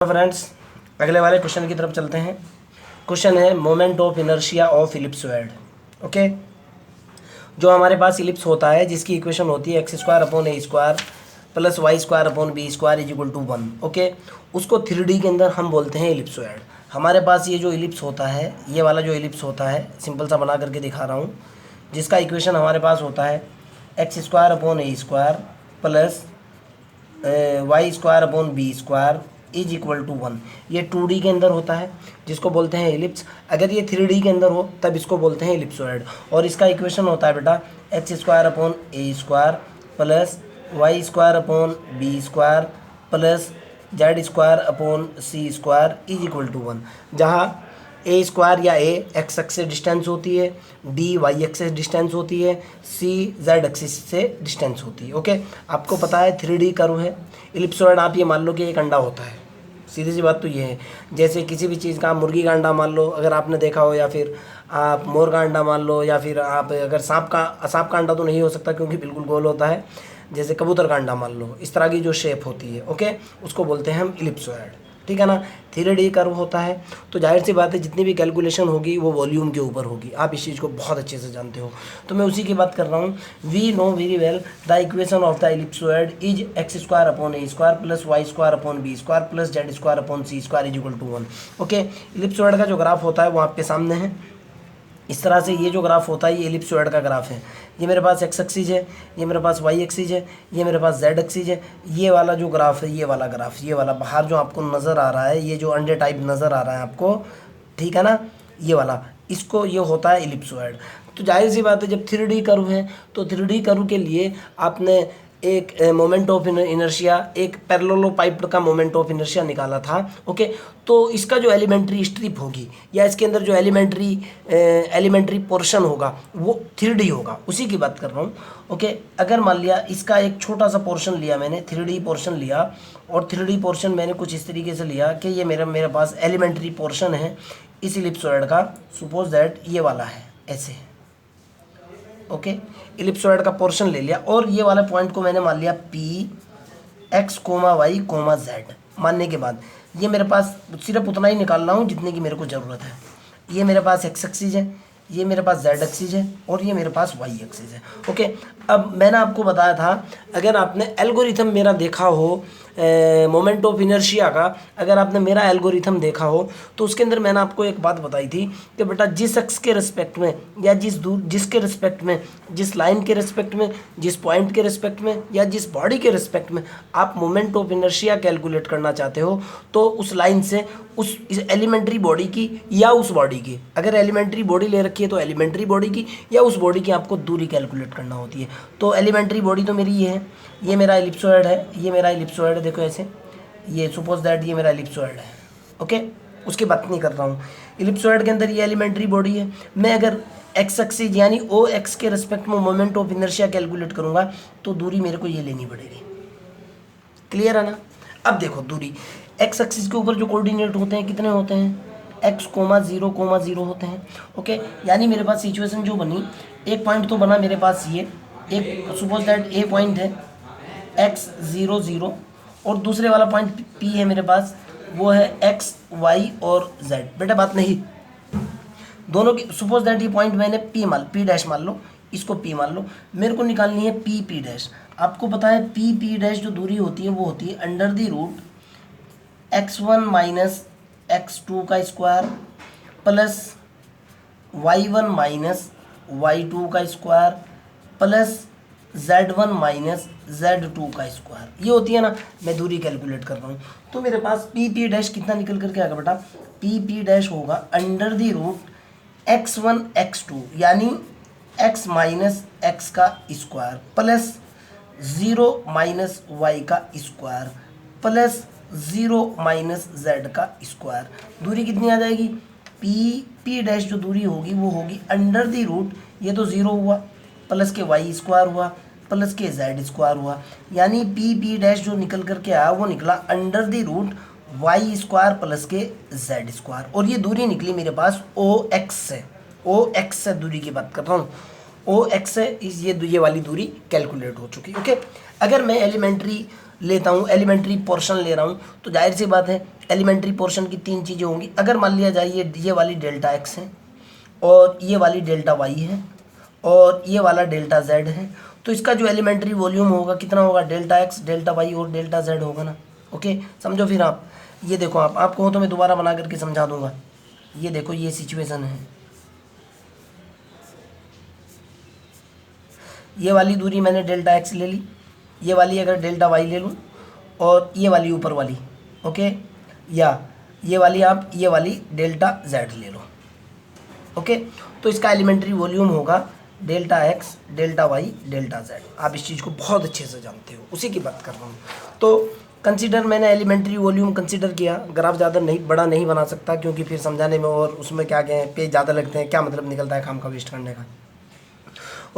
Friends, अगले वाले question की तरफ चलते हैं। क्वेश्चन है moment of inertia of ellipsoid. Okay, जो हमारे पास इलिप्स होता है जिसकी इक्वेशन होती है x² upon a² plus y² upon b² is equal to 1। Okay, उसको 3D के अंदर हम बोलते हैं इलिप्सॉइड। हमारे पास ये जो इलिप्स होता है, ये वाला जो इलिप्स होता है, सिंपल सा बना करके दिखा रहा हूँ, जिसका इक्वेशन हमारे पास होता है x² upon a² plus y² upon b² is equal to 1। ये 2D के अंदर होता है जिसको बोलते हैं इलिप्स। अगर ये 3D के अंदर हो तब इसको बोलते हैं इलिप्सॉइड। और इसका इक्वेशन होता है बेटा x² upon a² plus y² upon b² plus z² upon c² is equal to 1, जहाँ a² या a x एक्सिस से डिस्टेंस होती है, d y एक्सिस से डिस्टेंस होती है, c z एक्सिस से डिस्टेंस होती है। ओके, आपको पता है 3D कर्व है इलिप्सॉइड। आप ये मान लो कि एक अंडा होता है, सीधी सी बात तो ये है। जैसे किसी भी चीज़ का मुर्गी का अंडा मान लो, अगर आपने देखा हो, या फिर आप मोर का अंडा मान लो, या फिर आप अगर सांप का अंडा तो नहीं हो सकता क्योंकि बिल्कुल गोल होता है, जैसे कबूतर का अंडा मान लो, इस तरह की जो शेप होती है, ओके, उसको बोलते हैं हम इलिप्सॉइड। ठीक है ना, 3D कर्व होता है, तो जाहिर सी बात है जितनी भी कैलकुलेशन होगी वो वॉल्यूम के ऊपर होगी। आप इस चीज़ को बहुत अच्छे से जानते हो, तो मैं उसी की बात कर रहा हूँ। We know very well the equation of the ellipsoid is x² upon a² plus y² upon b² plus z² upon c² is equal to 1। Okay, ellipsoid का जो ग्राफ होता है वो आपके सामने है। इस तरह से ये जो ग्राफ होता है ये इलिप्सॉइड का ग्राफ है। ये मेरे पास x एक्सिस है, ये मेरे पास y एक्सिस है, ये मेरे पास z एक्सिस है। ये वाला जो ग्राफ है, ये वाला ग्राफ, ये वाला बाहर जो आपको नज़र आ रहा है, ये जो अंडे टाइप नज़र आ रहा है आपको, ठीक है ना, ये वाला, इसको ये होता है इलिप्सॉइड। तो जाहिर सी बात है जब 3D कर्व है तो 3D कर्व के लिए आपने एक मोमेंट ऑफ इनर्शिया, एक पैरेललोपाइप्ड का मोमेंट ऑफ इनर्शिया निकाला था। ओके, तो इसका जो एलिमेंट्री स्ट्रिप होगी या इसके अंदर जो एलिमेंट्री पोर्शन होगा वो 3D होगा, उसी की बात कर रहा हूँ। ओके, अगर मान लिया इसका एक छोटा सा पोर्शन लिया मैंने, 3D पोर्शन लिया, और 3D पोर्शन मैंने कुछ इस तरीके से लिया कि ये मेरे पास एलिमेंट्री पोर्शन है इस इलिप्सॉइड का। सपोज दैट ये वाला है ऐसे, ओके, इलिप्सॉइड का पोर्शन ले लिया, और ये वाले पॉइंट को मैंने मान लिया P x, y, z। मानने के बाद ये मेरे पास सिर्फ उतना ही निकाल रहा हूँ जितने की मेरे को ज़रूरत है। ये मेरे पास x एक्सिस है, ये मेरे पास z एक्सिस है, और ये मेरे पास y एक्सिस है। ओके, अब मैंने आपको बताया था, अगर आपने एल्गोरिथम मेरा देखा हो मोमेंट ऑफ इनर्शिया का, अगर आपने मेरा एल्गोरिथम देखा हो तो उसके अंदर मैंने आपको एक बात बताई थी कि बेटा जिस एक्स के रिस्पेक्ट में या जिसके रिस्पेक्ट में, जिस लाइन के रिस्पेक्ट में, जिस पॉइंट के रिस्पेक्ट में या जिस बॉडी के रिस्पेक्ट में आप मोमेंट ऑफ इनर्शिया कैलकुलेट करना चाहते हो, तो उस लाइन से उस एलिमेंट्री बॉडी की या उस बॉडी की, अगर एलिमेंट्री बॉडी ले रखी है तो एलिमेंट्री बॉडी की या उस बॉडी की आपको दूरी कैलकुलेट करना होती है। तो एलिमेंट्री बॉडी तो मेरी ये है, ये मेरा इलिप्सॉइड है, ये मेरा इलिप्सॉइड है, देखो ऐसे, ये सपोज दैट ये मेरा इलिप्सॉइड है। ओके, उसकी बात नहीं कर रहा हूँ। इलिप्सॉइड के अंदर ये एलिमेंट्री बॉडी है। मैं अगर एक्स एक्सिस यानी ओ एक्स के रिस्पेक्ट में मोमेंट ऑफ इनर्शिया कैलकुलेट करूँगा तो दूरी मेरे को ये लेनी पड़ेगी। क्लियर है ना? अब देखो, दूरी एक्स एक्सिस के ऊपर जो कोऑर्डिनेट होते हैं कितने होते हैं? x, 0, 0 होते हैं। ओके, यानी मेरे पास सिचुएशन जो बनी, एक पॉइंट तो बना मेरे पास ये, एक सपोज दैट ए पॉइंट है x 0, 0, और दूसरे वाला पॉइंट P है मेरे पास, वो है x, y और z। बेटा बात नहीं, दोनों की सपोज दैट ये पॉइंट मैंने P डैश मान लो, इसको P मान लो, मेरे को निकालनी है P डैश। आपको पता है P डैश जो दूरी होती है वो होती है under the root x1 minus x2 का square plus y1 minus y2 का square plus z1 minus z2 का स्क्वायर। ये होती है ना, मैं दूरी कैलकुलेट कर रहा हूँ। तो मेरे पास P डैश कितना निकल करके आएगा बेटा? P डैश होगा under the root x1 x2 यानी x माइनस x का स्क्वायर प्लस 0 माइनस y का स्क्वायर प्लस 0 माइनस z का स्क्वायर। दूरी कितनी आ जाएगी? P डैश जो दूरी होगी वो होगी अंडर द रूट, ये तो 0 हुआ, प्लस के y स्क्वायर हुआ, प्लस के z स्क्वायर हुआ, यानी P डैश जो निकल करके आया वो निकला under the root y square plus के z स्क्वायर। और ये दूरी निकली मेरे पास OX से, OX से दूरी की बात कर रहा हूँ, OX से ये वाली दूरी कैलकुलेट हो चुकी। ओके, अगर मैं एलिमेंट्री लेता हूँ, एलिमेंट्री पोर्शन ले रहा हूँ, तो जाहिर सी बात है एलिमेंट्री पोर्शन की तीन चीज़ें होंगी। अगर मान लिया जाए ये वाली डेल्टा एक्स है और ये वाली डेल्टा वाई है और ये वाला डेल्टा जेड है, तो इसका जो एलिमेंट्री वॉल्यूम होगा कितना होगा, डेल्टा एक्स डेल्टा वाई और डेल्टा जेड होगा ना। ओके, समझो फिर आप ये देखो, आपको हो तो मैं दोबारा बना करके समझा दूंगा। ये देखो ये सिचुएशन है, ये वाली दूरी मैंने डेल्टा एक्स ले ली, ये वाली अगर डेल्टा वाई ले लूँ और ये वाली ऊपर वाली, ओके, या ये वाली आप ये वाली डेल्टा जेड ले लो। ओके, तो इसका एलिमेंट्री वॉल्यूम होगा delta x delta Y delta z. आप इस चीज़ को बहुत अच्छे से जानते हो, उसी की बात कर रहा हूँ। तो कंसीडर मैंने एलिमेंट्री वॉल्यूम कंसीडर किया। ग्राफ ज़्यादा नहीं बड़ा नहीं बना सकता क्योंकि फिर समझाने में और उसमें क्या कहें पेज ज़्यादा लगते हैं, क्या मतलब निकलता है काम का वेस्ट करने का।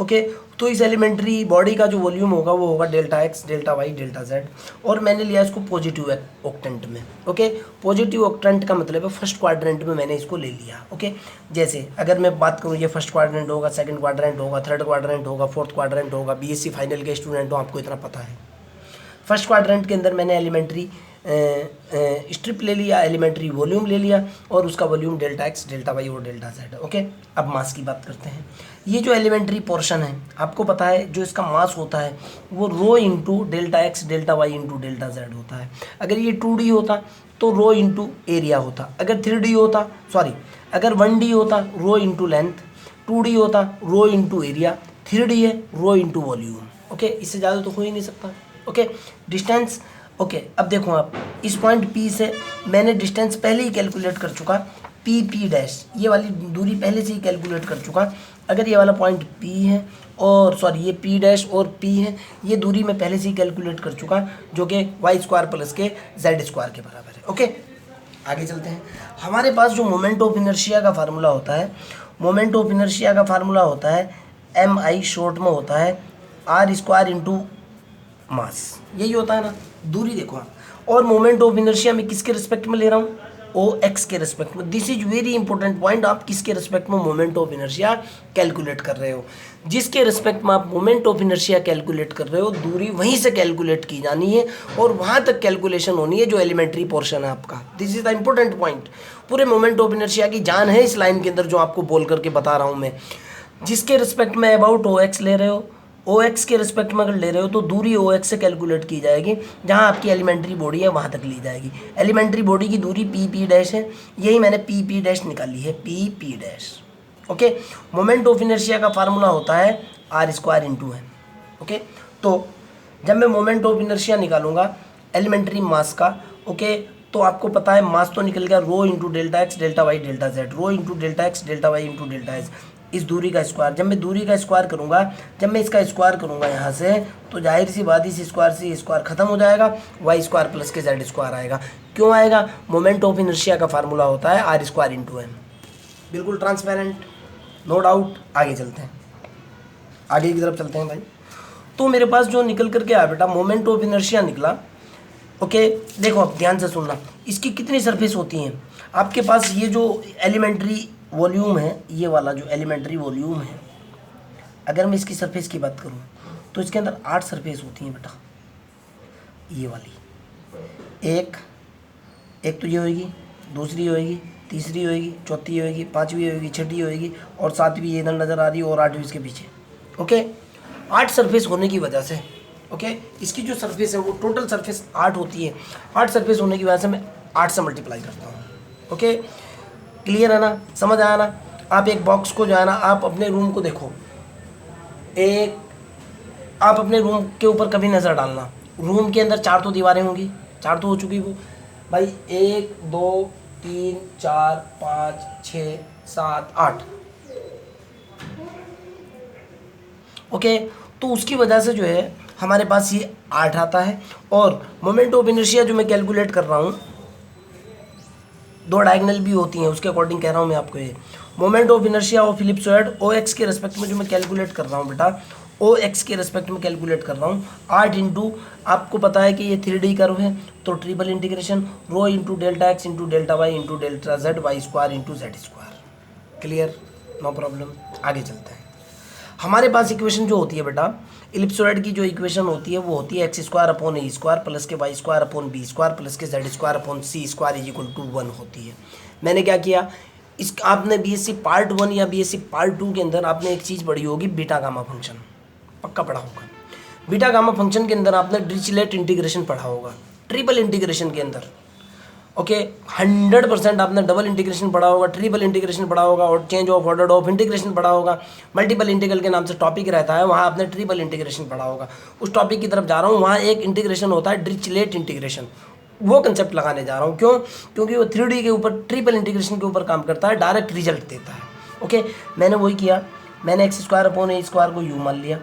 ओके, तो इस एलिमेंट्री बॉडी का जो वॉल्यूम होगा वो होगा delta x delta Y delta z, और मैंने लिया इसको पॉजिटिव ऑक्टेंट में। ओके, पॉजिटिव ऑक्टेंट का मतलब है फर्स्ट क्वाड्रेंट में मैंने इसको ले लिया। ओके, जैसे अगर मैं बात करूँ ये फर्स्ट क्वाड्रेंट होगा, सेकंड क्वाड्रेंट होगा, थर्ड क्वाड्रेंट होगा, फोर्थ क्वाड्रेंट होगा। बीएससी फाइनल के स्टूडेंट हो, आपको इतना पता है। फर्स्ट क्वाड्रेंट के अंदर मैंने एलिमेंट्री स्ट्रिप ले लिया, एलिमेंट्री वॉल्यूम ले लिया और उसका volume delta x delta y और डेल्टा जेड। ओके, अब मास की बात करते हैं। ये जो एलिमेंट्री पोर्शन है आपको पता है जो इसका मास होता है वो rho into delta x delta Y into delta Z होता है। अगर ये 2D होता तो रो इंटू एरिया होता, अगर 3D होता अगर 1D होता रो इंटू लेंथ, 2D होता रो इंटू एरिया, 3D है रो इंटू वॉल्यूम। ओके, इससे ज़्यादा तो हो ही नहीं सकता। Okay, distance. ओके, अब देखो आप इस पॉइंट P से मैंने डिस्टेंस पहले ही कैलकुलेट कर चुका, P डैश, ये वाली दूरी पहले से ही कैलकुलेट कर चुका। अगर ये वाला पॉइंट P है और ये P डैश और P है, ये दूरी मैं पहले से ही कैलकुलेट कर चुका जो कि वाई स्क्वायर प्लस के जेड स्क्वायर के बराबर है। ओके, आगे चलते हैं। हमारे पास जो मोमेंट ऑफ इनर्शिया का फार्मूला होता है, मोमेंट ऑफ इनर्शिया का फार्मूला होता है MI शॉर्ट में होता है R स्क्वायर इंटू मास, यही होता है ना। दूरी देखो आप, और मोमेंट ऑफ इनर्शिया में किसके रिस्पेक्ट में ले रहा हूँ, OX के रिस्पेक्ट में। This is very important point. आप किसके रिस्पेक्ट में मोमेंट ऑफ इनर्शिया कैलकुलेट कर रहे हो, जिसके रिस्पेक्ट में आप मोमेंट ऑफ इनर्शिया कैलकुलेट कर रहे हो दूरी वहीं से कैलकुलेट की जानी है और वहाँ तक कैलकुलेशन होनी है जो एलिमेंट्री पोर्शन है आपका। This is the important point. पूरे मोमेंट ऑफ इनर्शिया की जान है इस लाइन के अंदर जो आपको बोल करके बता रहा हूँ मैं। जिसके रिस्पेक्ट में अबाउट OX ले रहे हो, OX के रिस्पेक्ट में अगर ले रहे हो तो दूरी OX से कैलकुलेट की जाएगी, जहाँ आपकी एलिमेंट्री बॉडी है वहाँ तक ली जाएगी। एलिमेंट्री बॉडी की दूरी PP डैश है, यही मैंने PP डैश निकाली है, PP dash. Okay, moment of inertia का फार्मूला होता है R स्क्वायर इंटू है। ओके, तो जब मैं मोमेंट ऑफ इनर्शिया निकालूंगा एलिमेंट्री मास का, ओके, तो आपको पता है मास तो निकल गया rho into delta x delta Y delta Z, rho into delta x delta Y into delta S, इस दूरी का स्क्वायर। जब मैं दूरी का स्क्वायर करूंगा, जब मैं इसका स्क्वायर करूंगा यहाँ से, तो जाहिर सी बात इस स्क्वायर से स्क्वायर खत्म हो जाएगा, वाई स्क्वायर प्लस के जेड स्क्वायर आएगा। क्यों आएगा, मोमेंट ऑफ इनर्शिया का फार्मूला होता है R स्क्वायर इंटू एम। बिल्कुल ट्रांसपेरेंट, नो डाउट। आगे चलते हैं, आगे की तरफ चलते हैं भाई। तो मेरे पास जो निकल करके आया बेटा मोमेंट ऑफ इनर्शिया निकला। ओके, देखो अब ध्यान से सुनना, इसकी कितनी सरफेस होती हैं आपके पास। ये जो एलिमेंट्री वॉल्यूम है, ये वाला जो एलिमेंट्री वॉल्यूम है, अगर मैं इसकी सरफेस की बात करूं तो इसके अंदर 8 सरफेस होती हैं बेटा। ये वाली एक तो ये होगी, दूसरी होगी, तीसरी होगी, चौथी होगी, पांचवी होगी, छठी होगी और सातवीं इधर नज़र आ रही है और 8वीं इसके पीछे। ओके, 8 सरफेस होने की वजह से, ओके, इसकी जो सरफेस है वो टोटल सरफेस 8 होती है। 8 सरफेस होने की वजह से मैं 8 से मल्टीप्लाई करता हूँ। ओके, क्लियर है ना, समझ आया ना। आप एक बॉक्स को जो है ना, आप अपने रूम को देखो, आप अपने रूम के ऊपर कभी नज़र डालना, रूम के अंदर 4 तो दीवारें होंगी, 4 तो हो चुकी वो भाई, 1 2 3 4 5 6 7 8। ओके, तो उसकी वजह से जो है हमारे पास ये 8 आता है। और मोमेंट ऑफ इनर्शिया जो मैं कैलकुलेट कर रहा हूँ, 2 डायगोनल भी होती हैं, उसके अकॉर्डिंग कह रहा हूँ मैं आपको। ये moment of inertia of ellipsoid OX के रिस्पेक्ट में जो मैं कैलकुलेट कर रहा हूँ बेटा, OX के रिस्पेक्ट में कैलकुलेट कर रहा हूँ 8 इंटू, आपको पता है कि ये 3D कर्व है तो triple integration rho into delta X into delta Y into delta Z Y square into Z square. Clear, no problem. आगे चलते हैं। हमारे पास इक्वेशन जो होती है बेटा, इलिप्सोइड की जो इक्वेशन होती है वो होती है एक्स स्क्वायर अपॉन ए स्क्वायर प्लस के Y square upon B square plus के Z square upon C square is equal to 1 होती है। मैंने क्या किया, इस आपने बीएससी पार्ट 1 या बीएससी पार्ट 2 के अंदर आपने एक चीज़ पढ़ी होगी, बीटा गामा फंक्शन, पक्का पढ़ा होगा। बीटा गामा फंक्शन के अंदर आपने डिरिचलेट इंटीग्रेशन पढ़ा होगा, ट्रिपल इंटीग्रेशन के अंदर। ओके 100% आपने डबल इंटीग्रेशन पढ़ा होगा, ट्रिपल इंटीग्रेशन पढ़ा होगा और change of order of integration पढ़ा होगा। मल्टीपल इंटीग्रल के नाम से टॉपिक रहता है, वहाँ आपने ट्रिपल इंटीग्रेशन पढ़ा होगा। उस टॉपिक की तरफ जा रहा हूँ, वहाँ एक इंटीग्रेशन होता है डिरिचलेट इंटीग्रेशन, वो कंसेप्ट लगाने जा रहा हूँ। क्यों? क्योंकि वो 3D के ऊपर, ट्रिपल इंटीग्रेशन के ऊपर काम करता है, डायरेक्ट रिजल्ट देता है। ओके मैंने वही किया, मैंने एक्स स्क्वायर अपॉन ए स्क्वायर को यू मान लिया,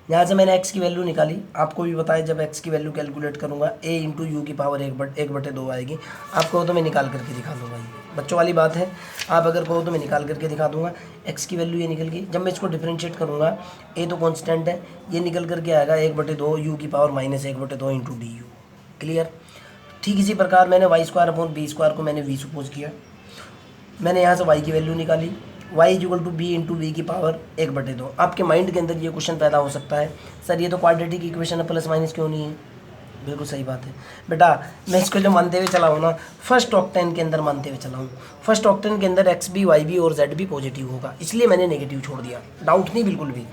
यहाँ से मैंने x की वैल्यू निकाली। आपको भी बताया जब x की वैल्यू कैलकुलेट करूँगा a इंटू यू की पावर 1/2 आएगी। आप कहो तो मैं निकाल करके दिखा दूँगा, ये बच्चों वाली बात है। आप अगर कहो तो मैं निकाल करके दिखा दूँगा। x की वैल्यू ये निकल गई। जब मैं इसको डिफरेंशिएट करूँगा, a तो कांस्टेंट है, ये निकल करके आएगा 1/2 यू की power -1/2 into d u. Clear? ठीक इसी प्रकार मैंने y square upon B square को मैंने वी सपोज किया। मैंने यहाँ से y की वैल्यू निकाली, y equal to b into v की पावर 1/2। आपके माइंड के अंदर ये क्वेश्चन पैदा हो सकता है, सर ये तो क्वाड्रेटिक इक्वेशन है, प्लस माइनस क्यों नहीं है? बिल्कुल सही बात है बेटा, मैं इसको जो मानते हुए चला हूँ ना, फर्स्ट ऑक्टेन के अंदर मानते हुए चला हूँ। फर्स्ट ऑक्टेन के अंदर एक्स भी, वाई भी और जेड भी पॉजिटिव होगा, इसलिए मैंने नेगेटिव छोड़ दिया, डाउट नहीं बिल्कुल भी।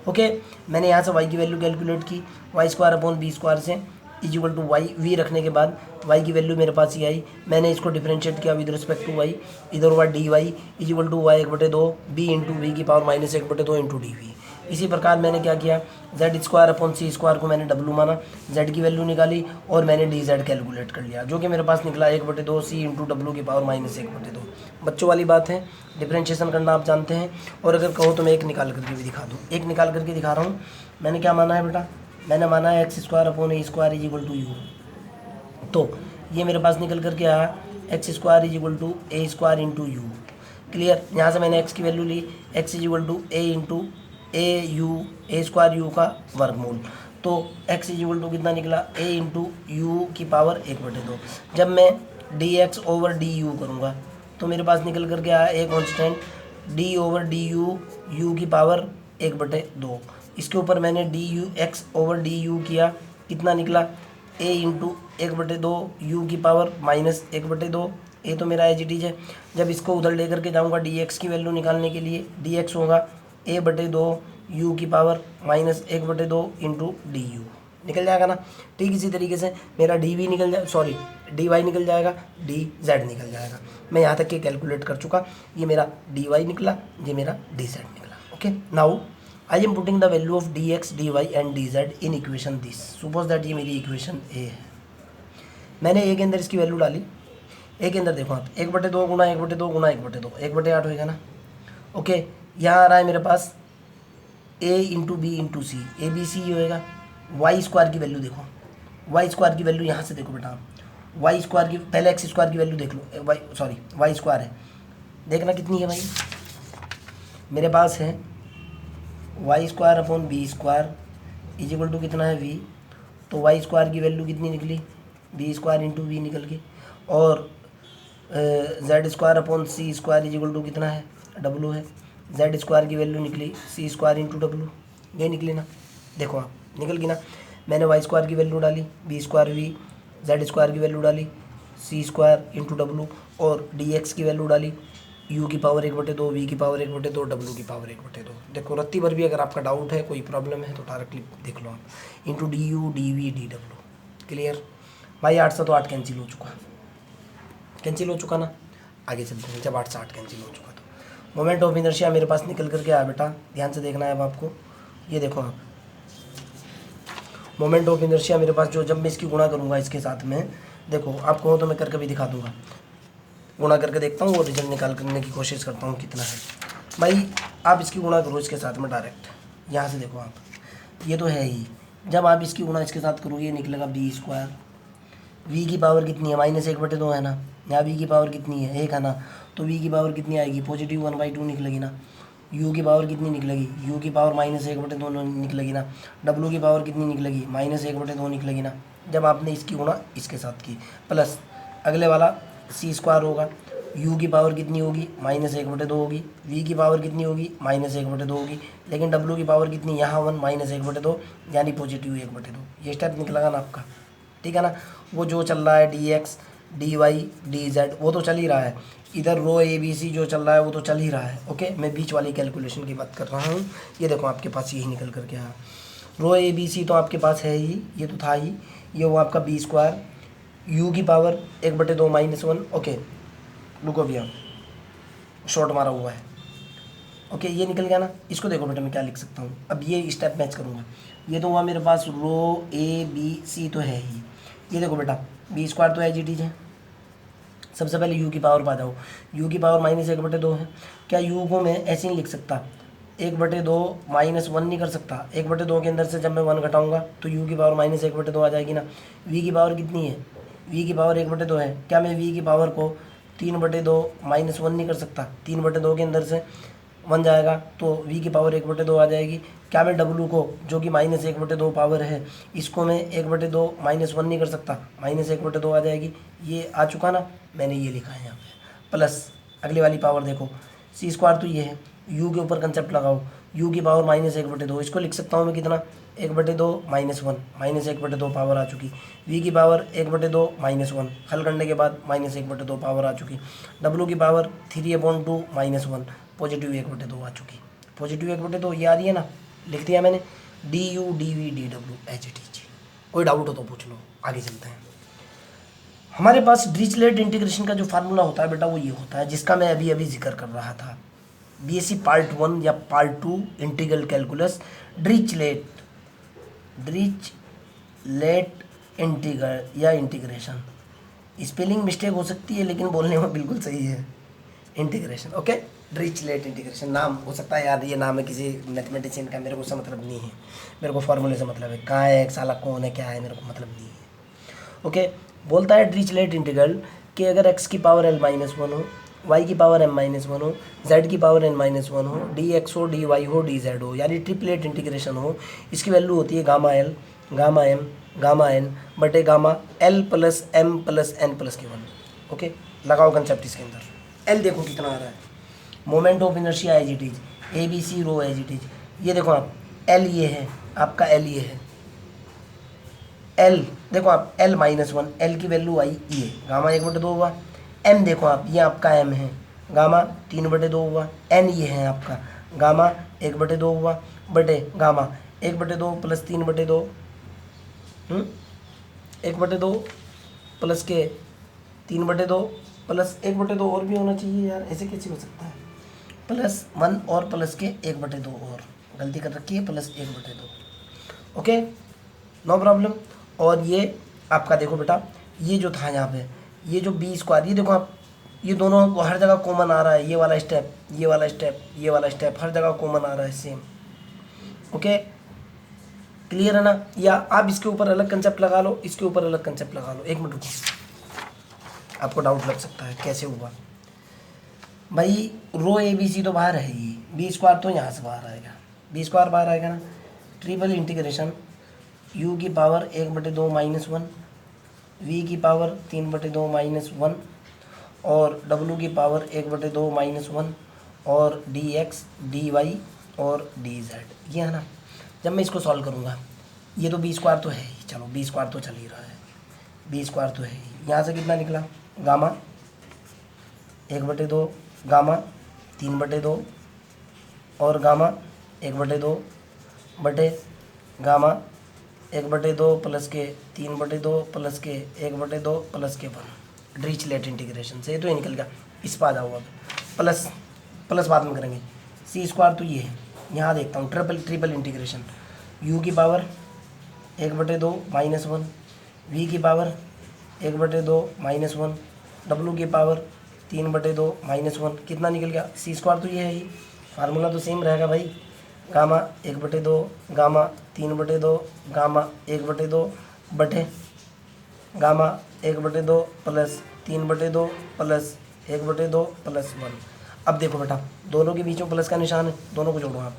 ओके मैंने यहाँ से वाई की वैल्यू कैलकुलेट की, Y square upon B square से is equal to Y, V रखने के बाद वाई की वैल्यू मेरे पास ही आई। मैंने इसको डिफरेंशिएट किया विद रिस्पेक्ट टू वाई, इधर हुआ d y is equal to y 1/2 b into v की पावर -1/2 इंटू डी वी। इसी प्रकार मैंने क्या किया, जेड स्क्वायर अपॉन सी स्क्वायर को मैंने डब्लू माना, जेड की वैल्यू निकाली और मैंने डी जेड कैलकुलेट कर लिया, जो कि मेरे पास निकला 1/2 सी इंटू डब्लू की पावर -1/2। बच्चों वाली बात है, डिफरेंशिएशन करना आप जानते हैं। और अगर कहो तो मैं एक निकाल करके भी दिखा दूँ, एक निकाल करके दिखा रहा हूँ। मैंने क्या माना है बेटा, मैंने माना है x square upon A square is equal to u. तो ये मेरे पास निकल करके आया x square is equal to a square into u. Clear? यहाँ से मैंने एक्स की वैल्यू ली, x is equal to a into a u, a square u का वर्गमूल। तो एक्स इज इक्वल टू कितना निकला, ए इंटू यू की पावर 1/2। जब मैं d x over d you करूँगा तो मेरे पास निकल करके आया a constant D over d you, you की पावर 1/2। इसके ऊपर मैंने D you x over d you किया, कितना निकला, ए इंटू 1/2 यू की पावर -1/2। ए तो मेरा एज इट इज है। जब इसको उधर लेकर के जाऊंगा डी एक्स की वैल्यू निकालने के लिए, डी एक्स होगा a/2 यू की पावर -1/2 इंटू डी यू, निकल जाएगा ना। ठीक इसी तरीके से मेरा डी वी निकल जाए, सॉरी डी वाई निकल जाएगा, डी जेड निकल जाएगा। मैं यहाँ तक के कैलकुलेट कर चुका, ये मेरा डी वाई निकला, ये मेरा डी जेड निकला। Okay now I am putting the value of d x d y and d z in equation this. Suppose that ये मेरी इक्वेशन ए है। मैंने ए के अंदर इसकी वैल्यू डाली, ए के अंदर देखो आप 1/2 गुना 1/2 गुना 1/2 1/8 होएगा ना। ओके यहाँ आ रहा है मेरे पास A into B into C, A B C होएगा। वाई स्क्वायर की वैल्यू देखो, वाई स्क्वायर की वैल्यू यहाँ से देखो बेटा, वाई स्क्वायर की पहले एक्स स्क्वायर की वैल्यू देख लो, वाई सॉरी वाई स्क्वायर है, देखना कितनी है भाई। मेरे पास है y square upon B square is equal to कितना है वी। तो वाई स्क्वायर की वैल्यू कितनी निकली, बी स्क्वायर इंटू वी निकल गई। और z square upon C square is equal to कितना है, डब्लू है। जेड स्क्वायर की वैल्यू निकली सी स्क्वायर इंटू डब्लू, ये निकली ना, देखो आप निकल गई ना। मैंने वाई स्क्वायर की वैल्यू डाली, b square v, z square की वैल्यू डाली सी स्क्वायर इंटू डब्लू, और डी एक्स की वैल्यू डाली यू की पावर 1/2, वी की पावर 1/2, डब्लू की पावर 1/2। देखो रत्ती भर भी अगर आपका डाउट है, कोई प्रॉब्लम है तो डायरेक्टली देख लो आप, into d u d v d डब्लू। क्लियर भाई? 8 से तो 8 कैंसिल हो चुका, कैंसिल हो चुका ना। आगे चलते हैं, जब 8 से 8 कैंसिल हो चुका तो मोमेंट ऑफ इनर्शिया मेरे पास निकल करके आया बेटा, ध्यान से देखना है अब आपको। ये देखो आप, मोमेंट ऑफ इनर्शिया मेरे पास जो, जब मैं इसकी गुणा करूँगा इसके साथ में, देखो आप कहो तो मैं करके भी दिखा दूँगा, गुणा करके देखता हूँ और रिजल्ट निकाल करने की कोशिश करता हूँ कितना है। भाई आप इसकी गुणा करो इसके साथ में डायरेक्ट, यहाँ से देखो आप, ये तो है ही। जब आप इसकी गुणा इसके साथ करोगे ये निकलेगा बी स्क्वायर, वी की पावर कितनी है -1/2 है ना, यहाँ वी की पावर कितनी है 1 है ना, तो वी की पावर कितनी आएगी पॉजिटिव 1/2 निकलेगी ना। यू की पावर कितनी निकलेगी, यू की पावर -1/2 निकलेगी ना। डब्लू की पावर कितनी निकलेगी -1/2 निकलेगी ना। जब आपने इसकी गुणा इसके साथ की, प्लस अगले वाला सी स्क्वायर होगा, यू की पावर कितनी होगी, -1/2 होगी। वी की पावर कितनी होगी, -1/2 होगी। लेकिन डब्ल्यू की पावर कितनी, यहाँ 1 -1/2, यानी पॉजिटिव 1/2। ये स्टेप निकलेगा ना आपका, ठीक है ना। वो जो चल रहा है dx dy dz वो तो चल ही रहा है। इधर रो ए बी सी जो चल रहा है वो तो चल ही रहा है। ओके, मैं बीच वाली कैलकुलेशन की बात कर रहा हूँ। ये देखो आपके पास यही निकल करके आया, रो ए बी सी तो आपके पास है ही, ये तो था ही। ये वो आपका b², u की पावर 1/2 -1। ओके रुको भैया, शॉर्ट मारा हुआ है। ओके ये निकल गया ना। इसको देखो बेटा मैं क्या लिख सकता हूँ, अब ये स्टेप मैच करूँगा। ये तो हुआ मेरे पास रो ए बी सी तो है ही। ये देखो बेटा b² तो एज इट इज है। सबसे पहले u की पावर पा जाओ, u की पावर -1/2 है। क्या u को मैं ऐसे ही लिख सकता, 1/2 -1 नहीं कर सकता। 1/2 के अंदर से जब मैं 1 घटाऊंगा तो u की पावर -1/2 आ जाएगी ना। v की पावर कितनी है, v की पावर 1/2 है। क्या मैं v की पावर को 3/2 -1 नहीं कर सकता, 3/2 के अंदर से 1 जाएगा तो v की पावर 1/2 आ जाएगी। क्या मैं w को जो कि -1/2 पावर है, इसको मैं 1/2 -1 नहीं कर सकता, -1/2 आ जाएगी। ये आ चुका ना, मैंने ये लिखा है यहाँ पे। प्लस अगली वाली पावर देखो, c² तो ये है, u के ऊपर कंसेप्ट लगाओ, u की पावर -1/2, इसको लिख सकता हूँ मैं कितना, 1/2 -1, -1/2 पावर आ चुकी। v की पावर 1/2 -1, हल करने के बाद -1/2 पावर आ चुकी। w की पावर 3/2 -1, पॉजिटिव 1/2 आ चुकी। पॉजिटिव 1/2 ये आ रही है ना, लिख दिया मैंने। du dv dw H it is. कोई डाउट हो तो पूछ लो, आगे चलते हैं। हमारे पास डिरिचलेट इंटीग्रेशन का जो फार्मूला होता है बेटा वो ये होता है, जिसका मैं अभी अभी जिक्र कर रहा था। बीएससी पार्ट 1 या part 2 integral calculus, Dirichlet integral या इंटीग्रेशन। स्पेलिंग मिस्टेक हो सकती है लेकिन बोलने में बिल्कुल सही है, इंटीग्रेशन। ओके, डिरिचलेट इंटीग्रेशन नाम हो सकता है यार, ये नाम है किसी मैथमेटिशियन का, मेरे को उससे मतलब नहीं है। मेरे को फार्मूले से मतलब है, कहाँ है साला, कौन है, क्या है, मेरे को मतलब नहीं है। ओके, बोलता है डिरिचलेट इंटीग्रल कि अगर x की पावर l-1 हो, y की पावर m-1 हो, z की पावर n-1 हो, dx हो, dy हो, dz हो, यानी ट्रिपलेट इंटीग्रेशन हो, इसकी वैल्यू होती है gamma l, gamma m, gamma n बटे gamma l plus m plus n plus k1। Okay, लगाओ कंसेप्ट इसके अंदर। l देखो कितना आ रहा है, moment of inertia as it is, a B c rho as it is. ये देखो आप, l ये है आपका, l ये है, L देखो आप l-1, L की वैल्यू आई ये, गामा 1/2 हुआ। M देखो आप, ये आपका M है, गामा 3/2 हुआ। N ये है आपका, गामा 1/2 हुआ, बटे गामा 1/2 प्लस 3/2, 1/2 प्लस के 3/2 प्लस 1/2 और भी होना चाहिए यार, ऐसे कैसे हो सकता है, प्लस 1 और प्लस के 1/2 और गलती कर रखी है, प्लस 1/2। Okay no problem. और ये आपका देखो बेटा, ये जो था यहाँ पे, ये जो b², ये देखो आप, ये दोनों हर जगह कॉमन आ रहा है, ये वाला स्टेप, ये वाला स्टेप, ये वाला स्टेप, हर जगह कॉमन आ रहा है सेम। ओके क्लियर है ना। या आप इसके ऊपर अलग कंसेप्ट लगा लो, इसके ऊपर अलग कंसेप्ट लगा लो। एक मिनट रुको, आपको डाउट लग सकता है कैसे हुआ भाई, रो ए बी सी तो बाहर है ही, b² तो यहाँ से बाहर आएगा, b² बाहर आएगा ना। ट्रिपल इंटीग्रेशन u की पावर 1/2 -1, v की पावर 3/2 -1 और w की पावर 1/2 -1 और dx dy और dz, ये है ना। जब मैं इसको सॉल्व करूँगा, ये तो b² तो है ही, चलो b² तो चल ही रहा है, b² तो है ही। यहाँ से कितना निकला, गामा 1/2, गामा 3/2 और गामा 1/2 बटे गामा 1/2 प्लस के 3/2 प्लस के 1/2 प्लस के 1। डिरिचलेट इंटीग्रेशन से ये तो ये निकल गया। इस पर आ जाओ अब, प्लस प्लस बाद में करेंगे। c² तो ये है, यहाँ देखता हूँ ट्रिपल इंटीग्रेशन, u की पावर 1/2 -1, v की पावर 1/2 -1, w की पावर 3/2 -1, कितना निकल गया, c² तो ये है ही, फार्मूला तो सेम रहेगा भाई, गामा 1/2, गामा 3/2, गामा 1/2 बटे गामा 1/2 प्लस 3/2 प्लस 1/2 प्लस 1। अब देखो बेटा, दोनों के बीच में प्लस का निशान है, दोनों को जोड़ो आप।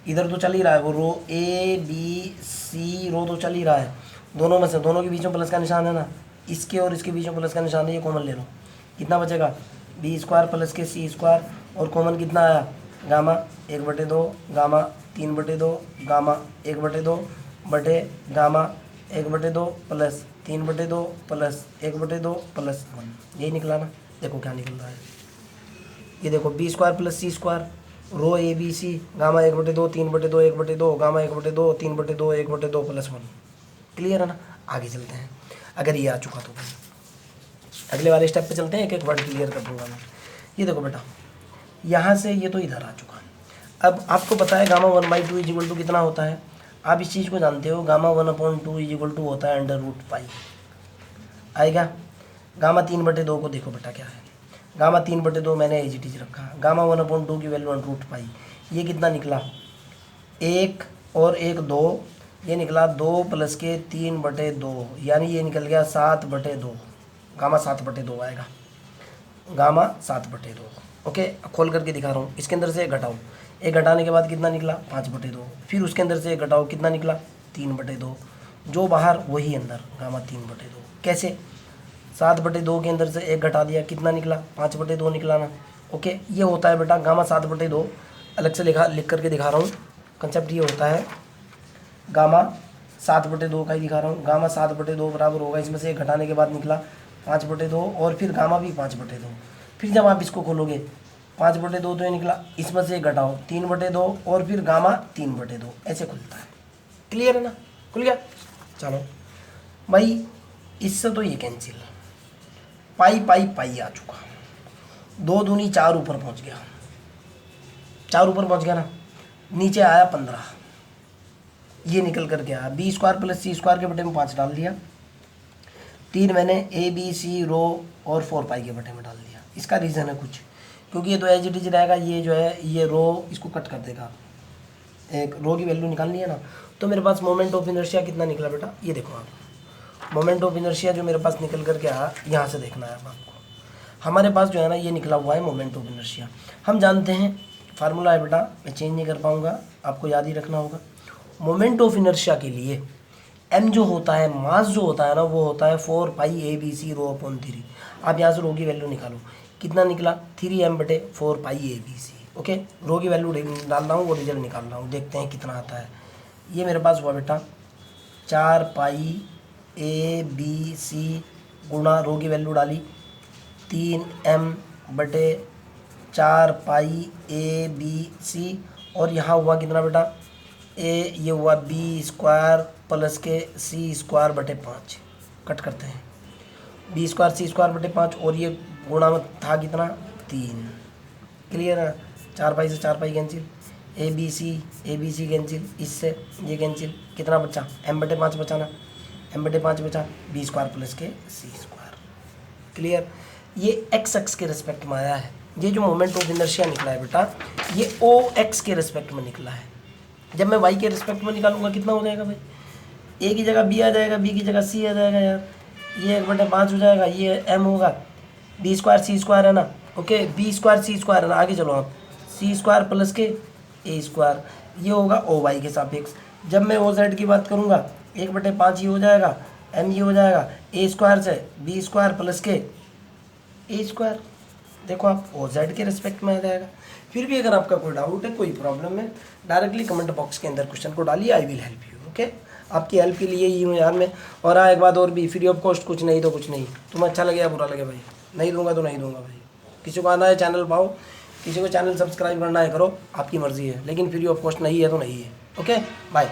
इधर तो चल ही रहा है वो रो ए बी सी, रो तो चल ही रहा है, दोनों में से दोनों के बीच में प्लस का निशान है ना, इसके और इसके बीच में प्लस का निशान है, ये कॉमन ले लो, कितना बचेगा, बी स्क्वायर प्लस के सी स्क्वायर, और कॉमन कितना आया गामा 1/2 गामा 3/2 गामा 1/2 बटे गामा 1/2 प्लस 3/2 प्लस 1/2 प्लस 1, यही निकला ना। देखो क्या निकल रहा है, ये देखो b square plus c square, rho a B c, gamma 1/2 3/2 1/2 gamma 1/2 3/2 1/2 plus 1। Clear है ना। आगे चलते हैं, अगर ये आ चुका तो अगले वाले स्टेप पे चलते हैं, एक एक वर्ड क्लियर कर दूंगा मैं। ये देखो बेटा, यहाँ से ये तो इधर आ चुका। अब आपको पता है गामा 1/2 इजिकल टू कितना होता है, आप इस चीज़ को जानते हो, गामा 1/2 इजिकल टू होता है √π आएगा। गामा 3/2 को देखो बेटा क्या है, गामा 3/2 मैंने एज इट इज रखा, गामा 1/2 की वैल्यू √π, ये कितना निकला 1 और 1 2, ये निकला 2 प्लस के 3/2, यानी ये निकल गया 7/2, गामा 7/2 आएगा, गामा 7/2। ओके, खोल करके दिखा रहा हूँ, इसके अंदर से एक घटाओ, एक घटाने के बाद कितना निकला 5/2, फिर उसके अंदर से एक घटाओ कितना निकला 3/2, जो बाहर वही अंदर, गामा 3/2। कैसे, 7/2 के अंदर से एक घटा दिया कितना निकला 5/2 निकला ना। ओके, ये होता है बेटा गामा 7/2, अलग से लिख करके दिखा रहा हूँ, कंसेप्ट ये होता है, गामा 7/2 का ही दिखा रहा हूँ, गामा 7/2 बराबर होगा, इसमें से एक घटाने के बाद निकला 5/2, और फिर गामा भी 5/2, फिर जब आप इसको खोलोगे 5/2 तो ये निकला, इसमें से एक घटाओ 3/2, और फिर गामा 3/2, ऐसे खुलता है। क्लियर है ना, खुल गया। चलो भाई, इससे तो ये कैंसिल, पाई पाई पाई आ चुका, 2 दूनी 4 ऊपर पहुंच गया, 4 ऊपर पहुंच गया ना, नीचे आया 15, ये निकल कर गया B square plus c square के बटे में 5 डाल दिया, 3 मैंने ए बी सी रो और 4π के बटे में डाल दिया। इसका रीज़न है कुछ, क्योंकि ये तो एज इट इज रहेगा, ये जो है ये रो इसको कट कर देगा, एक रो की वैल्यू निकालनी है ना। तो मेरे पास मोमेंट ऑफ इनर्शिया कितना निकला बेटा, ये देखो आप, मोमेंट ऑफ इनर्शिया जो मेरे पास निकल कर के आया, यहाँ से देखना है अब आपको, हमारे पास जो है ना ये निकला हुआ है मोमेंट ऑफ इनर्शिया। हम जानते हैं फार्मूला है बेटा, मैं चेंज नहीं कर पाऊँगा, आपको याद ही रखना होगा। मोमेंट ऑफ इनर्शिया के लिए m जो होता है, मास जो होता है ना, वो होता है 4π ABC रो अपॉन 3। आप यहाँ से रो की वैल्यू निकालो, कितना निकला 3m/4π ABC। ओके, रो की वैल्यू डाल रहा हूँ, वो रिजल्ट निकाल रहा हूँ, देखते हैं कितना आता है। ये मेरे पास हुआ बेटा 4π ABC गुणा रो की वैल्यू डाली 3m/4π ABC, और यहाँ हुआ कितना बेटा ये हुआ बी स्क्वायर प्लस के सी स्क्वायर बटे 5, कट करते हैं, बी स्क्वायर सी स्क्वायर बटे 5, और ये गुणा में था कितना 3। क्लियर है, 4π से 4π cancel, A B C cancel, इससे ये कैंसिल, कितना बचा m/5 बचा ना, m/5 बचा, बी स्क्वायर प्लस के सी स्क्वायर। क्लियर, ये एक्स एक्स के रिस्पेक्ट में आया है, ये जो मोमेंट ऑफ इनर्शिया निकला है बेटा, ये ओ एक्स के रिस्पेक्ट में निकला है। जब मैं वाई के रिस्पेक्ट में निकालूंगा कितना हो जाएगा भाई, ए की जगह बी आ जाएगा, बी की जगह सी आ जाएगा यार, ये 1/5 हो जाएगा, ये एम होगा, बी स्क्वायर सी स्क्वायर है ना। ओके, बी स्क्वायर सी स्क्वायर है ना, आगे चलो आप, सी स्क्वायर प्लस के ए स्क्वायर, ये होगा ओ वाई के सापेक्ष। जब मैं ओ जेड की बात करूँगा 1/5 ये हो जाएगा, एम ये हो जाएगा, ए स्क्वायर से बी स्क्वायर प्लस के ए स्क्वायर, देखो आप ओ जेड के रिस्पेक्ट में आ जाएगा। फिर भी अगर आपका कोई डाउट है, कोई प्रॉब्लम है, डायरेक्टली कमेंट बॉक्स के अंदर क्वेश्चन को डालिए, I will help you. Okay, आपकी हेल्प के लिए ही हूँ यार मैं। और हाँ, एक बात और भी, फ्री ऑफ कॉस्ट, कुछ नहीं तो कुछ नहीं, तुम्हें अच्छा लगे या बुरा लगे भाई, नहीं दूंगा तो नहीं दूंगा भाई। किसी को आना है चैनल पाओ, किसी को चैनल सब्सक्राइब करना है करो, आपकी मर्ज़ी है, लेकिन फ्री ऑफ कॉस्ट नहीं है तो नहीं है। Okay, bye.